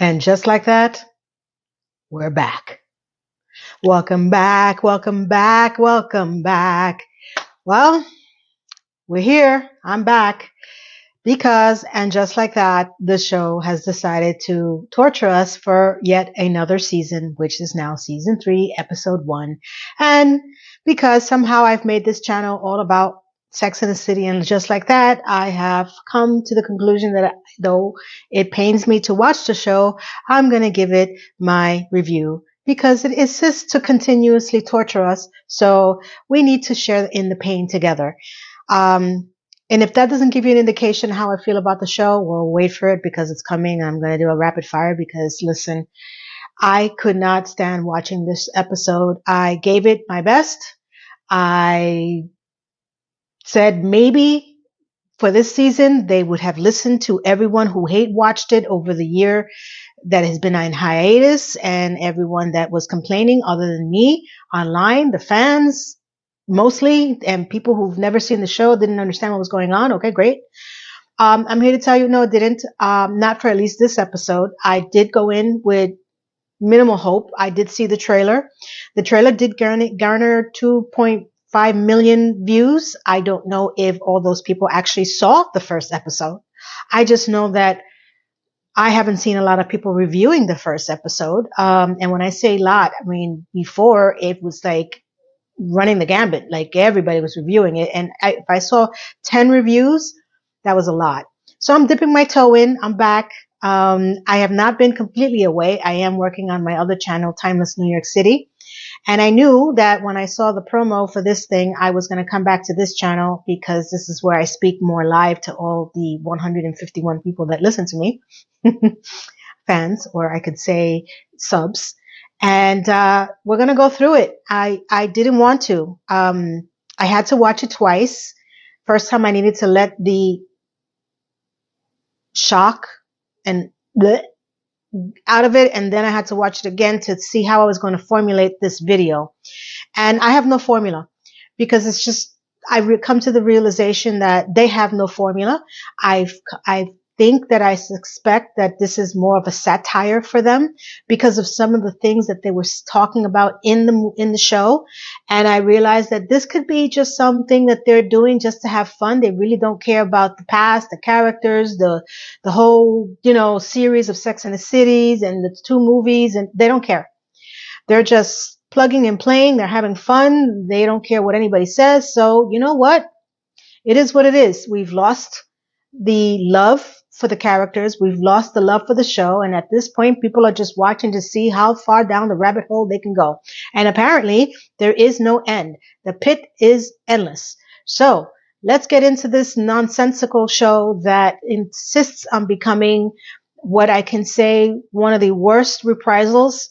And just like that, we're back. Welcome back, welcome back, welcome back. Well, we're here. I'm back because, and just like that, the show has decided to torture us for yet another season, which is now season 3, episode 1. And because somehow I've made this channel all about Sex in the City and just like that, I have come to the conclusion that though it pains me to watch the show, I'm going to give it my review because it insists to continuously torture us. So we need to share in the pain together. And if that doesn't give you an indication how I feel about the show, well, wait for it because it's coming. I'm going to do a rapid fire because listen, I could not stand watching this episode. I gave it my best. I said maybe for this season, they would have listened to everyone who hate watched it over the year that has been on hiatus and everyone that was complaining other than me online, the fans mostly, and people who've never seen the show didn't understand what was going on. Okay, great. I'm here to tell you, no, it didn't. Not for at least this episode. I did go in with minimal hope. I did see the trailer. The trailer did garner 2.5 million views. I don't know if all those people actually saw the first episode. I just know that I haven't seen a lot of people reviewing the first episode. And when I say a lot, I mean, before it was like running the gambit, like everybody was reviewing it. And if I saw 10 reviews, that was a lot. So I'm dipping my toe in. I'm back. I have not been completely away. I am working on my other channel, Timeless New York City. And I knew that when I saw the promo for this thing, I was going to come back to this channel because this is where I speak more live to all the 151 people that listen to me, fans, or I could say subs. And we're going to go through it. I didn't want to. I had to watch it twice. First time I needed to let the shock and bleh out of it, and then I had to watch it again to see how I was going to formulate this video. And I have no formula because it's just I've come to the realization that they have no formula. I think that I suspect that this is more of a satire for them because of some of the things that they were talking about in the show. And I realized that this could be just something that they're doing just to have fun. They really don't care about the past, the characters, the whole, series of Sex and the Cities and the 2 movies, and they don't care. They're just plugging and playing. They're having fun. They don't care what anybody says. So you know what? It is what it is. We've lost the love for the characters. We've lost the love for the show. And at this point, people are just watching to see how far down the rabbit hole they can go. And apparently there is no end. The pit is endless. So let's get into this nonsensical show that insists on becoming what I can say one of the worst reprisals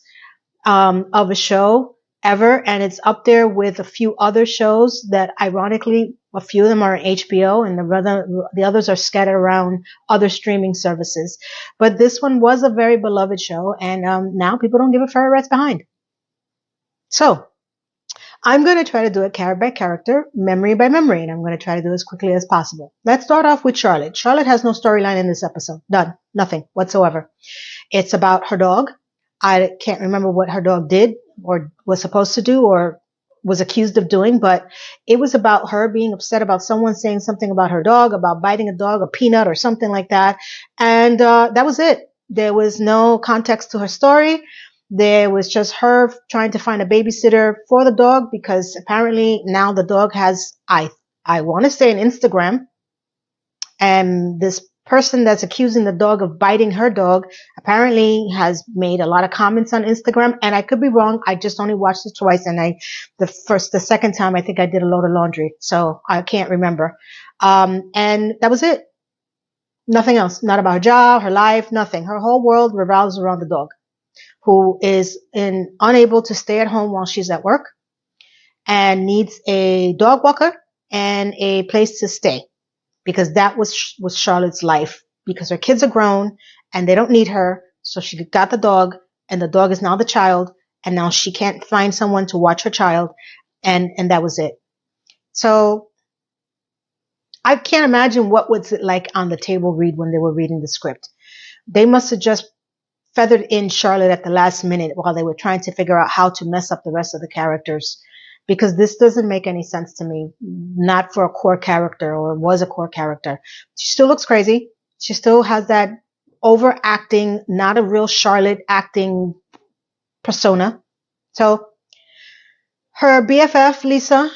of a show ever. And it's up there with a few other shows that ironically, a few of them are on HBO and the others are scattered around other streaming services. But this one was a very beloved show, and now people don't give a furry rat's behind. So I'm going to try to do it character by character, memory by memory, and I'm going to try to do it as quickly as possible. Let's start off with Charlotte. Charlotte has no storyline in this episode. Done. Nothing whatsoever. It's about her dog. I can't remember what her dog did or was supposed to do or was accused of doing, but it was about her being upset about someone saying something about her dog, about biting a dog, a peanut or something like that. And that was it. There was no context to her story. There was just her trying to find a babysitter for the dog because apparently now the dog has, I want to say, an Instagram. And this person that's accusing the dog of biting her dog apparently has made a lot of comments on Instagram, and I could be wrong. I just only watched it twice, and the second time I think I did a load of laundry, so I can't remember. And that was it. Nothing else. Not about her job, her life, nothing. Her whole world revolves around the dog, who is unable to stay at home while she's at work and needs a dog walker and a place to stay. Because that was Charlotte's life, because her kids are grown and they don't need her. So she got the dog, and the dog is now the child, and now she can't find someone to watch her child. And that was it. So I can't imagine what was it like on the table read when they were reading the script. They must have just feathered in Charlotte at the last minute while they were trying to figure out how to mess up the rest of the characters. Because this doesn't make any sense to me. Not for a core character, or was a core character. She still looks crazy. She still has that overacting, not a real Charlotte acting persona. So her BFF, Lisa,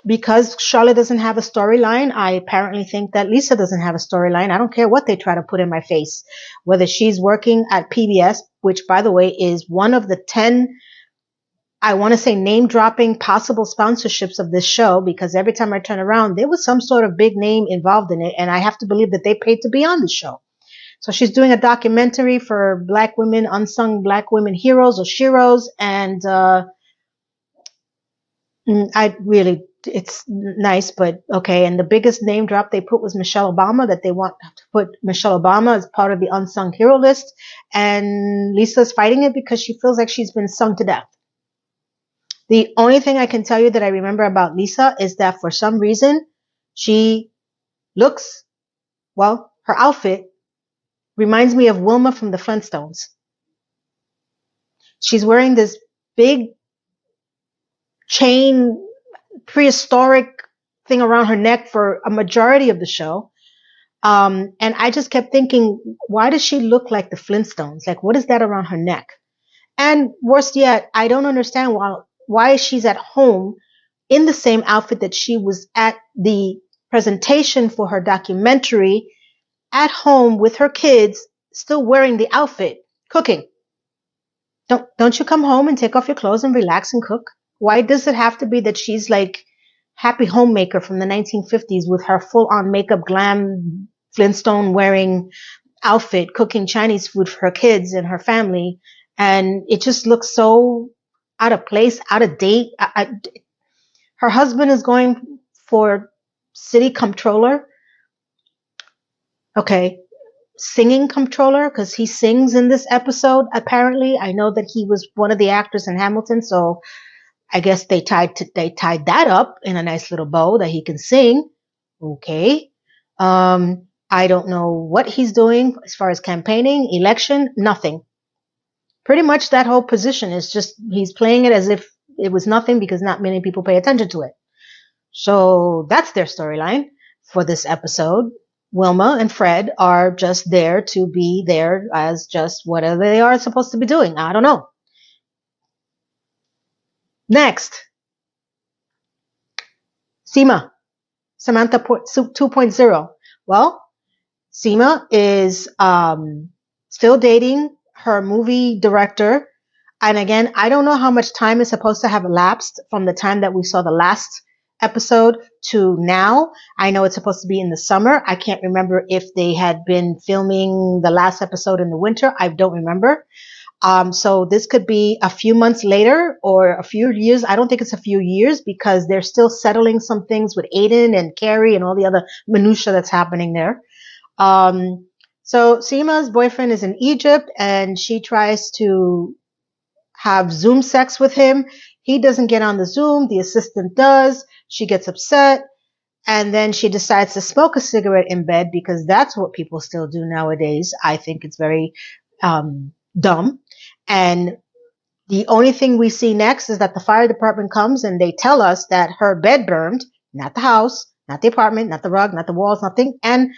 because Charlotte doesn't have a storyline, I apparently think that Lisa doesn't have a storyline. I don't care what they try to put in my face. Whether she's working at PBS, which, by the way, is one of the 10, I want to say, name-dropping possible sponsorships of this show, because every time I turn around, there was some sort of big name involved in it, and I have to believe that they paid to be on the show. So she's doing a documentary for Black women, unsung Black women heroes or sheroes, and it's nice, but okay. And the biggest name drop they put was Michelle Obama, that they want to put Michelle Obama as part of the unsung hero list. And Lisa's fighting it because she feels like she's been sung to death. The only thing I can tell you that I remember about Lisa is that for some reason she looks, well, her outfit reminds me of Wilma from the Flintstones. She's wearing this big chain, prehistoric thing around her neck for a majority of the show. And I just kept thinking, why does she look like the Flintstones? Like, what is that around her neck? And worse yet, I don't understand why she's at home in the same outfit that she was at the presentation for her documentary, at home with her kids, still wearing the outfit, cooking. Don't you come home and take off your clothes and relax and cook? Why does it have to be that she's like Happy Homemaker from the 1950s with her full-on makeup, glam, Flintstone wearing outfit, cooking Chinese food for her kids and her family? And it just looks so out of place, out of date. Her husband is going for city comptroller. Okay. Singing comptroller, because he sings in this episode, apparently. I know that he was one of the actors in Hamilton, so I guess they tied that up in a nice little bow that he can sing. Okay. I don't know what he's doing as far as campaigning, election, nothing. Pretty much that whole position is just, he's playing it as if it was nothing because not many people pay attention to it. So that's their storyline for this episode. Wilma and Fred are just there to be there as just whatever they are supposed to be doing. I don't know. Next, Seema, Samantha 2.0. Well, Seema is still dating her movie director. And again, I don't know how much time is supposed to have elapsed from the time that we saw the last episode to now. I know it's supposed to be in the summer. I can't remember if they had been filming the last episode in the winter. I don't remember. So this could be a few months later or a few years. I don't think it's a few years because they're still settling some things with Aiden and Carrie and all the other minutia that's happening there. So Seema's boyfriend is in Egypt and she tries to have Zoom sex with him. He doesn't get on the Zoom. The assistant does. She gets upset. And then she decides to smoke a cigarette in bed because that's what people still do nowadays. I think it's very dumb. And the only thing we see next is that the fire department comes and they tell us that her bed burned, not the house, not the apartment, not the rug, not the walls, nothing. And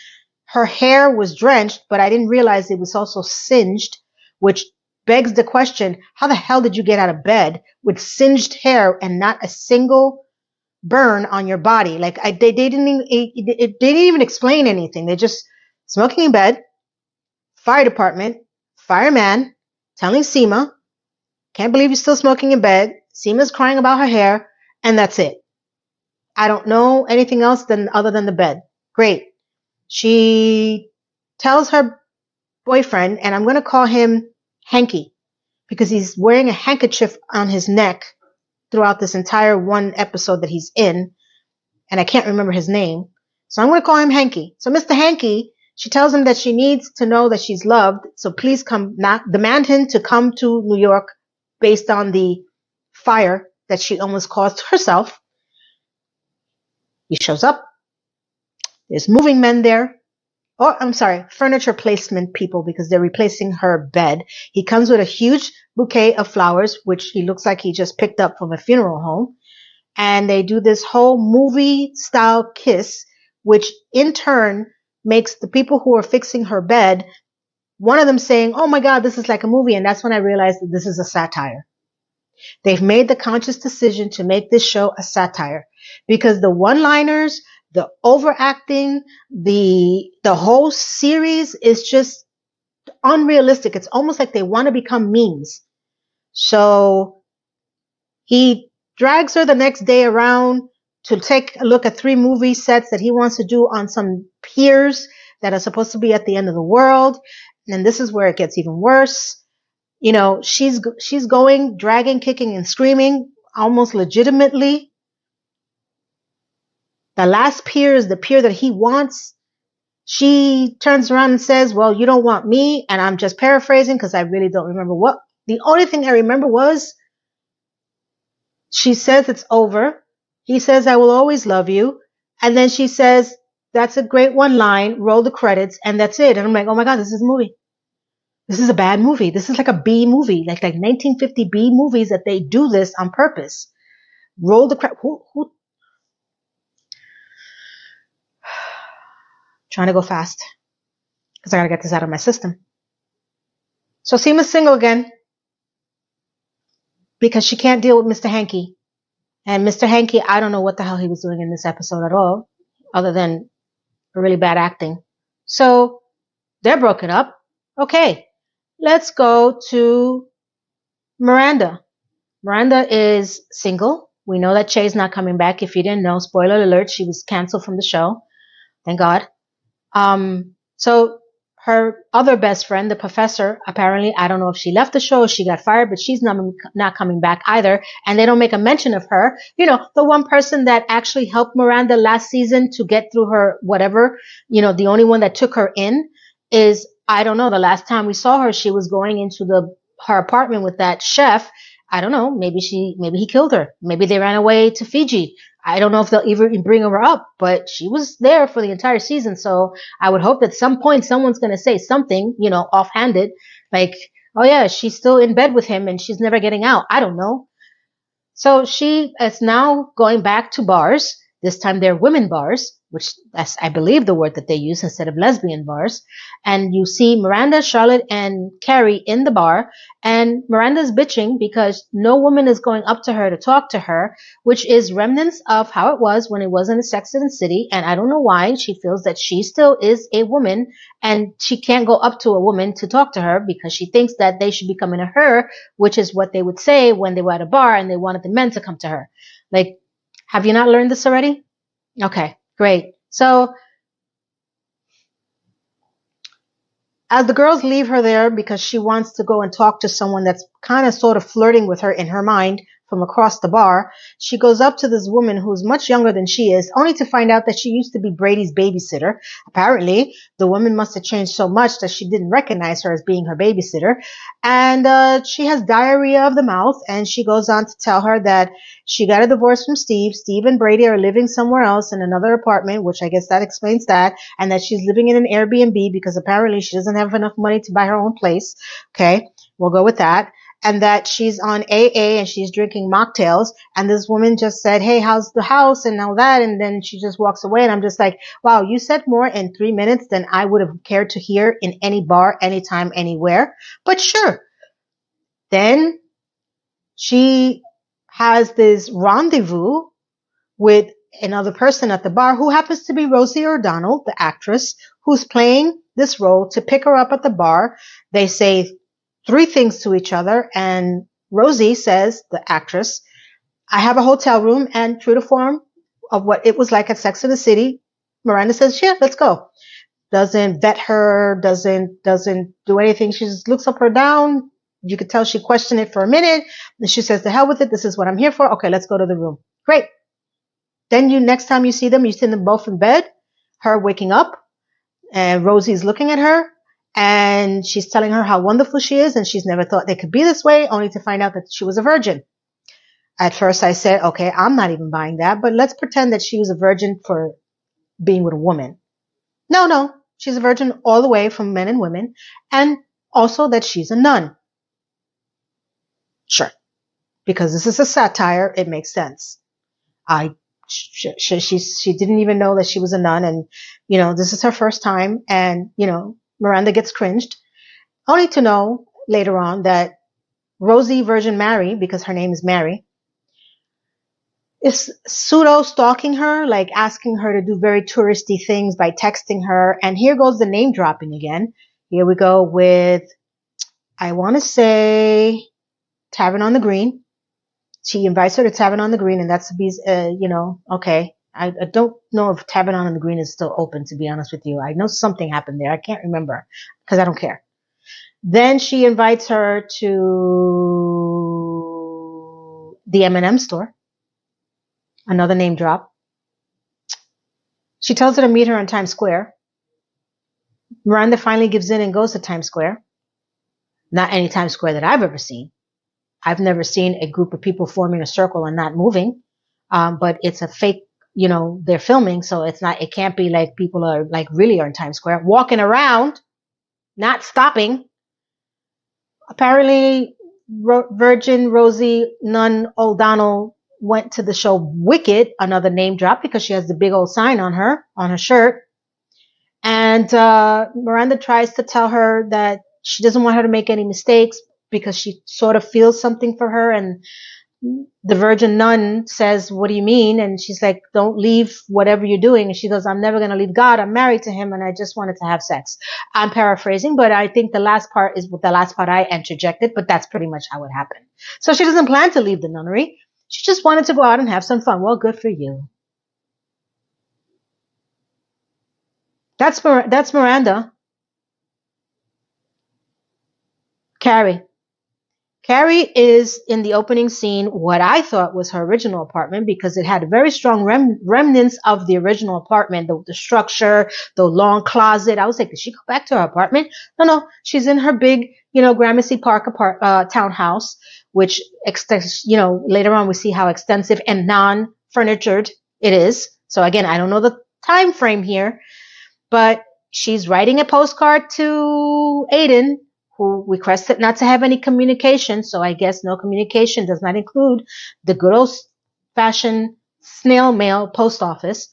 her hair was drenched, but I didn't realize it was also singed, which begs the question, how the hell did you get out of bed with singed hair and not a single burn on your body? Like they didn't even explain anything. They just smoking in bed, fire department, fireman telling Seema, can't believe you're still smoking in bed. Seema's crying about her hair, and that's it. I don't know anything else other than the bed. Great. She tells her boyfriend, and I'm going to call him Hanky, because he's wearing a handkerchief on his neck throughout this entire one episode that he's in, and I can't remember his name. So I'm going to call him Hanky. So Mr. Hanky, she tells him that she needs to know that she's loved, so please demand him to come to New York based on the fire that she almost caused herself. He shows up. There's moving men there. furniture placement people, because they're replacing her bed. He comes with a huge bouquet of flowers, which he looks like he just picked up from a funeral home. And they do this whole movie style kiss, which in turn makes the people who are fixing her bed, one of them saying, "Oh my God, this is like a movie." And that's when I realized that this is a satire. They've made the conscious decision to make this show a satire, because the one-liners, the overacting, the whole series is just unrealistic. It's almost like they want to become memes. So he drags her the next day around to take a look at 3 movie sets that he wants to do on some piers that are supposed to be at the end of the world. And this is where it gets even worse. You know, she's going, dragging, kicking, and screaming, almost legitimately. The last pier is the pier that he wants. She turns around and says, "Well, you don't want me." And I'm just paraphrasing because I really don't remember what. The only thing I remember was she says it's over. He says, "I will always love you." And then she says, "That's a great one line, roll the credits," and that's it. And I'm like, oh my God, this is a movie. This is a bad movie. This is like a B movie, like 1950 B movies that they do this on purpose. Roll the credits. Who? Trying to go fast because I got to get this out of my system. So Seema's single again because she can't deal with Mr. Hanky. And Mr. Hanky, I don't know what the hell he was doing in this episode at all, other than really bad acting. So they're broken up. Okay, let's go to Miranda. Miranda is single. We know that Che's not coming back. If you didn't know, spoiler alert, she was canceled from the show. Thank God. So her other best friend, the professor, apparently, I don't know if she left the show or she got fired, but she's not coming back either. And they don't make a mention of her. You know, the one person that actually helped Miranda last season to get through her whatever, you know, the only one that took her in is, I don't know, the last time we saw her, she was going into her apartment with that chef. I don't know, maybe he killed her. Maybe they ran away to Fiji. I don't know if they'll even bring her up, but she was there for the entire season. So I would hope that at some point someone's going to say something, you know, offhanded, like, "Oh yeah, she's still in bed with him and she's never getting out." I don't know. So she is now going back to bars. This time they're women bars, which that's, I believe, the word that they use instead of lesbian bars. And you see Miranda, Charlotte, and Carrie in the bar. And Miranda's bitching because no woman is going up to her to talk to her, which is remnants of how it was when it was in a Sex and the City. And I don't know why she feels that she still is a woman and she can't go up to a woman to talk to her because she thinks that they should be coming to her, which is what they would say when they were at a bar and they wanted the men to come to her. Like, have you not learned this already? Okay, great. So as the girls leave her there because she wants to go and talk to someone that's kind of sort of flirting with her in her mind from across the bar, she goes up to this woman who's much younger than she is, only to find out that she used to be Brady's babysitter. Apparently, the woman must have changed so much that she didn't recognize her as being her babysitter. And she has diarrhea of the mouth, and she goes on to tell her that she got a divorce from Steve. Steve and Brady are living somewhere else in another apartment, which I guess that explains that, and that she's living in an Airbnb because apparently she doesn't have enough money to buy her own place. Okay, we'll go with that. And that she's on AA and she's drinking mocktails. And this woman just said, "Hey, how's the house?" and all that. And then she just walks away. And I'm just like, wow, you said more in 3 minutes than I would have cared to hear in any bar, anytime, anywhere. But sure. Then she has this rendezvous with another person at the bar who happens to be Rosie O'Donnell, the actress, who's playing this role to pick her up at the bar. They say 3 things to each other, and Rosie says, the actress, "I have a hotel room," and true to form of what it was like at Sex and the City, Miranda says, "Yeah, let's go." Doesn't vet her, doesn't do anything. She just looks up or down. You could tell she questioned it for a minute, and she says, "The hell with it. This is what I'm here for. Okay, let's go to the room." Great. Then next time you see them both in bed, her waking up, and Rosie's looking at her, and she's telling her how wonderful she is, and she's never thought they could be this way, only to find out that she was a virgin. At first I said, okay, I'm not even buying that, but let's pretend that she was a virgin for being with a woman. No, she's a virgin all the way from men and women, and also that she's a nun. Sure. Because this is a satire, it makes sense. She didn't even know that she was a nun, and, you know, this is her first time, and, you know, Miranda gets cringed, only to know later on that Rosie Virgin Mary, because her name is Mary, is pseudo stalking her, like asking her to do very touristy things by texting her. And here goes the name dropping again. Here we go with, I want to say, Tavern on the Green. She invites her to Tavern on the Green, and that's to be, you know, okay. I don't know if Tavern on the Green is still open, to be honest with you. I know something happened there. I can't remember because I don't care. Then she invites her to the M&M store. Another name drop. She tells her to meet her on Times Square. Miranda finally gives in and goes to Times Square. Not any Times Square that I've ever seen. I've never seen a group of people forming a circle and not moving. But it's a fake, you know, they're filming, so it can't be like people are like really are in Times Square, walking around, not stopping. Apparently, Virgin Rosie Nun O'Donnell went to the show Wicked, another name drop, because she has the big old sign on her shirt. And Miranda tries to tell her that she doesn't want her to make any mistakes because she sort of feels something for her. And the Virgin Nun says, "What do you mean?" And she's like, "Don't leave whatever you're doing." And she goes, "I'm never going to leave God. I'm married to him and I just wanted to have sex." I'm paraphrasing, but I think the last part is the last part I interjected, but that's pretty much how it happened. So she doesn't plan to leave the nunnery. She just wanted to go out and have some fun. Well, good for you. That's Miranda. Carrie. Carrie is in the opening scene what I thought was her original apartment because it had very strong remnants of the original apartment, the structure, the long closet. I was like, did she go back to her apartment? No, she's in her big, you know, Gramercy Park townhouse, which, you know, later on we see how extensive and non-furnitured it is. So again, I don't know the time frame here, but she's writing a postcard to Aiden, who requested not to have any communication. So I guess no communication does not include the good old fashioned snail mail post office.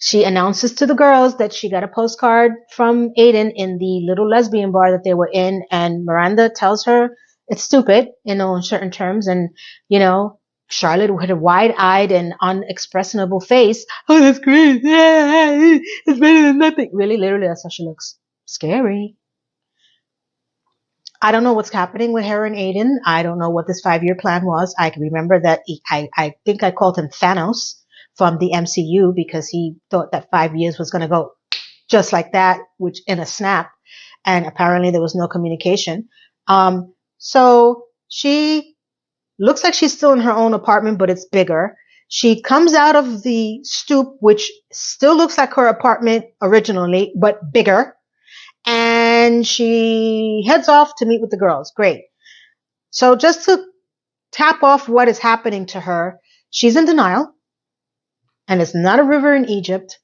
She announces to the girls that she got a postcard from Aiden in the little lesbian bar that they were in. And Miranda tells her it's stupid, you know, in certain terms. And, you know, Charlotte with a wide-eyed and unexpressible face. "Oh, that's great. Yeah, it's better than nothing." Really, literally, that's how she looks. Scary. I don't know what's happening with her and Aiden. I don't know what this 5-year plan was. I can remember that I think I called him Thanos from the MCU because he thought that 5 years was going to go just like that, which in a snap. And apparently there was no communication. So she looks like she's still in her own apartment, but it's bigger. She comes out of the stoop, which still looks like her apartment originally, but bigger. And she heads off to meet with the girls. Great. So just to tap off what is happening to her, she's in denial. And it's not a river in Egypt.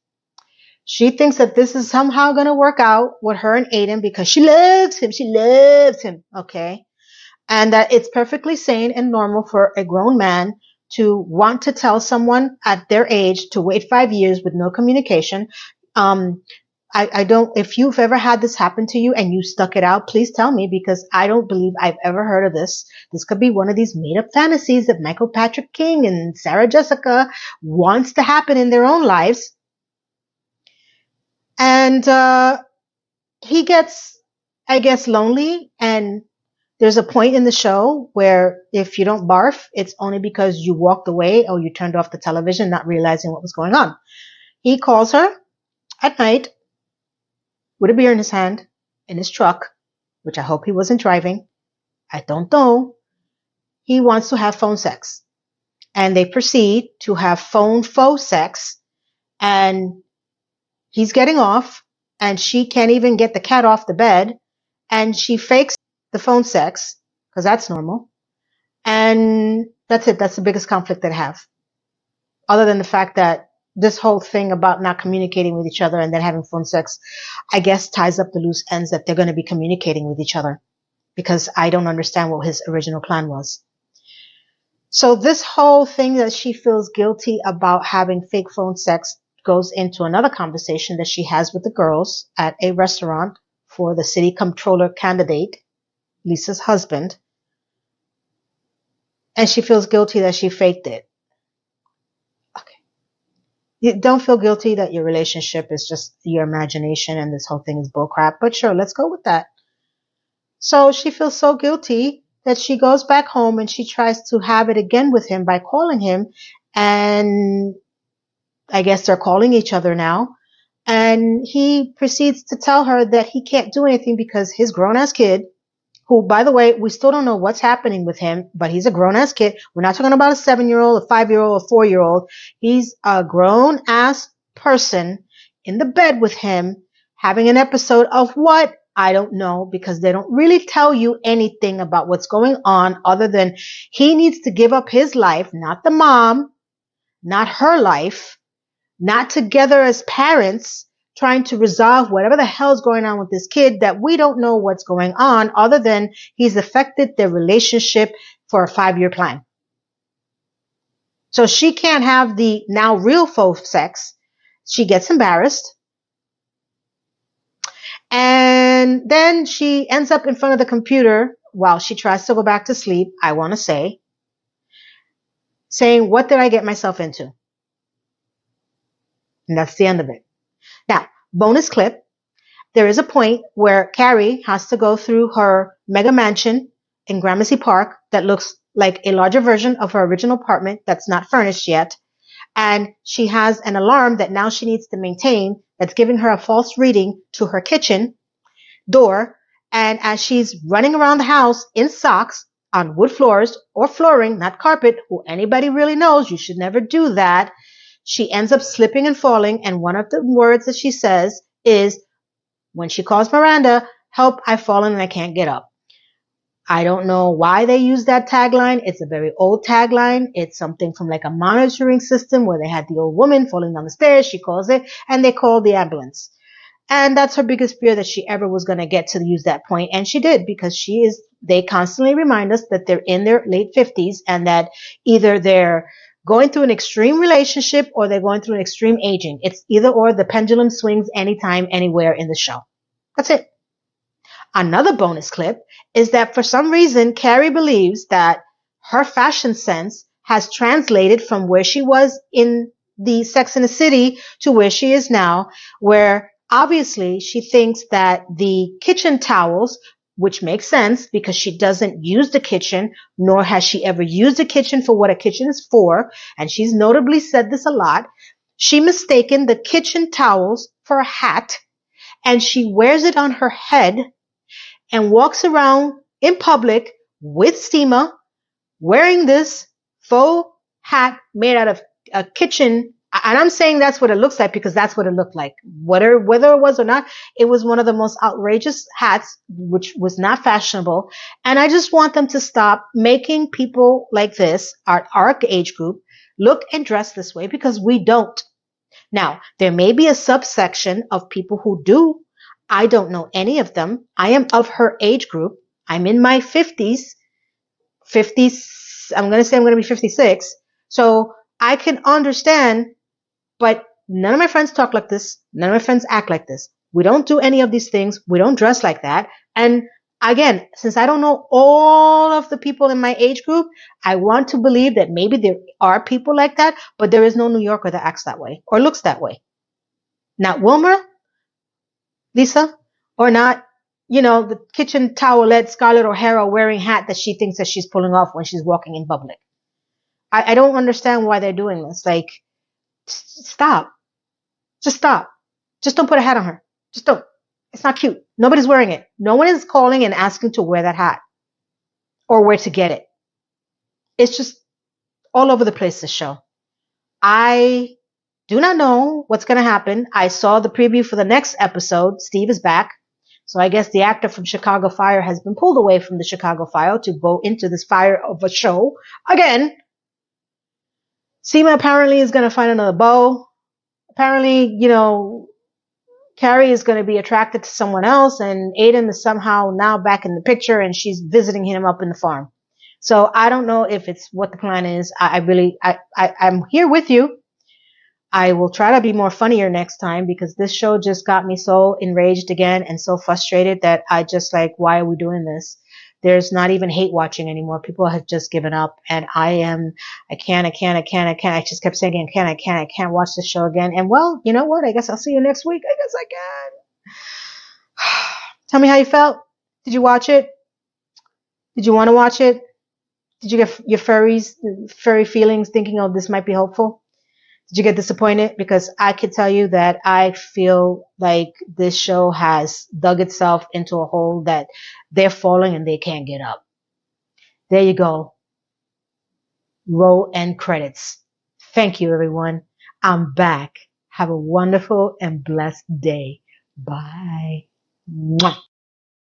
She thinks that this is somehow going to work out with her and Aiden because she loves him. She loves him. Okay. And that it's perfectly sane and normal for a grown man to want to tell someone at their age to wait 5 years with no communication. I don't, if you've ever had this happen to you and you stuck it out, please tell me because I don't believe I've ever heard of this. This could be one of these made up fantasies that Michael Patrick King and Sarah Jessica wants to happen in their own lives. And, he gets, I guess, lonely, and there's a point in the show where if you don't barf, it's only because you walked away or you turned off the television, not realizing what was going on. He calls her at night with a beer in his hand in his truck, which I hope he wasn't driving. I don't know. He wants to have phone sex. And they proceed to have phone faux sex. And he's getting off. And she can't even get the cat off the bed. And she fakes the phone sex, because that's normal. And that's it. That's the biggest conflict that I have. Other than the fact that this whole thing about not communicating with each other and then having phone sex, I guess ties up the loose ends that they're going to be communicating with each other, because I don't understand what his original plan was. So this whole thing that she feels guilty about having fake phone sex goes into another conversation that she has with the girls at a restaurant for the city comptroller candidate, Lisa's husband. And she feels guilty that she faked it. Okay. You don't feel guilty that your relationship is just your imagination and this whole thing is bullcrap, but sure, let's go with that. So she feels so guilty that she goes back home and she tries to have it again with him by calling him. And I guess they're calling each other now. And he proceeds to tell her that he can't do anything because his grown-ass kid, who, by the way, we still don't know what's happening with him, but he's a grown-ass kid. We're not talking about a 7-year-old, a 5-year-old, a 4-year-old. He's a grown-ass person in the bed with him having an episode of what? I don't know, because they don't really tell you anything about what's going on other than he needs to give up his life, not the mom, not her life, not together as parents, trying to resolve whatever the hell's going on with this kid that we don't know what's going on other than he's affected their relationship for a 5-year plan. So she can't have the now real faux sex. She gets embarrassed. And then she ends up in front of the computer while she tries to go back to sleep, I want to say, saying, what did I get myself into? And that's the end of it. Now, bonus clip. There is a point where Carrie has to go through her mega mansion in Gramercy Park that looks like a larger version of her original apartment that's not furnished yet. And she has an alarm that now she needs to maintain that's giving her a false reading to her kitchen door. And as she's running around the house in socks on wood floors or flooring, not carpet, who anybody really knows, you should never do that. She ends up slipping and falling. And one of the words that she says is, when she calls Miranda, help, I've fallen and I can't get up. I don't know why they use that tagline. It's a very old tagline. It's something from like a monitoring system where they had the old woman falling down the stairs. She calls it and they call the ambulance. And that's her biggest fear, that she ever was going to get to use that point. And she did, because they constantly remind us that they're in their late 50s and that either they're going through an extreme relationship or they're going through an extreme aging. It's either or. The pendulum swings anytime, anywhere in the show. That's it. Another bonus clip is that for some reason, Carrie believes that her fashion sense has translated from where she was in the Sex and the City to where she is now, where obviously she thinks that the kitchen towels, which makes sense because she doesn't use the kitchen, nor has she ever used a kitchen for what a kitchen is for, and she's notably said this a lot, she mistaken the kitchen towels for a hat, and she wears it on her head and walks around in public with steamer wearing this faux hat made out of a kitchen. And I'm saying that's what it looks like because that's what it looked like. Whether it was or not, it was one of the most outrageous hats, which was not fashionable. And I just want them to stop making people like this, our age group, look and dress this way, because we don't. Now, there may be a subsection of people who do. I don't know any of them. I am of her age group. I'm in my 50s. I'm going to be 56. So I can understand, but none of my friends talk like this. None of my friends act like this. We don't do any of these things. We don't dress like that. And again, since I don't know all of the people in my age group, I want to believe that maybe there are people like that, but there is no New Yorker that acts that way or looks that way. Not Wilmer, Lisa, or not, the kitchen towelette Scarlett O'Hara wearing hat that she thinks that she's pulling off when she's walking in public. I don't understand why they're doing this. Like, stop. Just stop. Just don't put a hat on her. Just don't. It's not cute. Nobody's wearing it. No one is calling and asking to wear that hat or where to get it. It's just all over the place, this show. I do not know what's going to happen. I saw the preview for the next episode. Steve is back. So I guess the actor from Chicago Fire has been pulled away from the Chicago Fire to go into this fire of a show again. Seema apparently is going to find another beau. apparently, you know, Carrie is going to be attracted to someone else, and Aiden is somehow now back in the picture, and she's visiting him up in the farm. So I don't know if it's what the plan is. I'm here with you. I will try to be more funnier next time, because this show just got me so enraged again and so frustrated that I just like, why are we doing this? There's not even hate watching anymore. People have just given up, and I can't. I just kept saying, I can't watch this show again. And well, you know what? I guess I'll see you next week. I guess I can. Tell me how you felt. Did you watch it? Did you want to watch it? Did you get your furry feelings thinking, oh, this might be hopeful? Did you get disappointed? Because I could tell you that I feel like this show has dug itself into a hole that they're falling and they can't get up. There you go. Roll end credits. Thank you, everyone. I'm back. Have a wonderful and blessed day. Bye. Mwah.